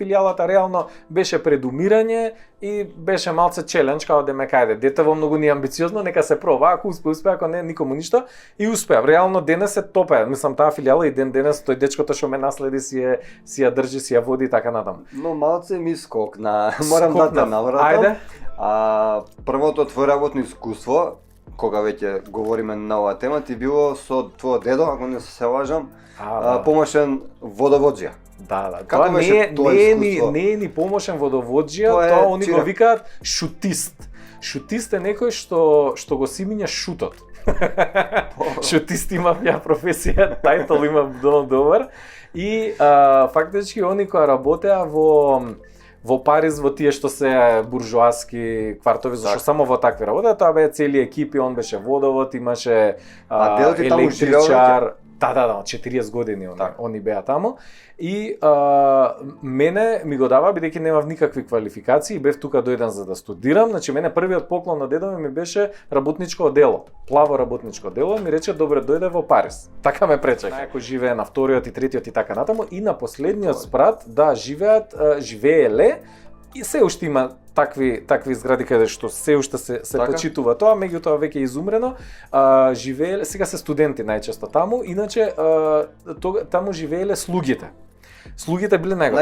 филијалата реално беше предумирање и беше малце челендж, као да ме кајде. Детево многу ни амбициозно, нека се проба, ако успе, ако не, никому ништо. И успеа. Реално денес се топе. Мислам, таа филијала и денес тој дечкото што ме наследи си ја држи, си ја води и така натаму. Но малце ми скокна. Морам да те навратам. Ајде. Првото твое работно искуство, кога веќе говориме на оваа тема, ти било со твојот дедо, ако не се лажам, помошен водовоđија. Да. Како Тоа не е ни помошен водовоđија, тоа они го викаат шутист. Шутист е некој што го симиња шутот. Шутист имам ја професија, тајтол имам добар. И фактички они кои работеа во Париз, во тие што се буржоаски квартови, зашто само во такви работеа, тоа беа цели екипи, он беше водовод, имаше електричар. Да, 40 години они беа таму. И мене ми го дава, бидејќи немав никакви квалификации, бев тука дојден за да студирам. Значи мене првиот поклон на дедо ми беше работничко дело. Плаво работничко дело, ми рече добре дојде во Париз. Така ме пречека. Ако живее на вториот и третиот и така натаму, и на последниот спрат, да, живееле и се уште има такви згради каде што се уште се почитува тоа, меѓутоа веќе изумрено. Живееле, сега се студенти најчесто таму, иначе таму живееле слугите. Слугите биле најголеми.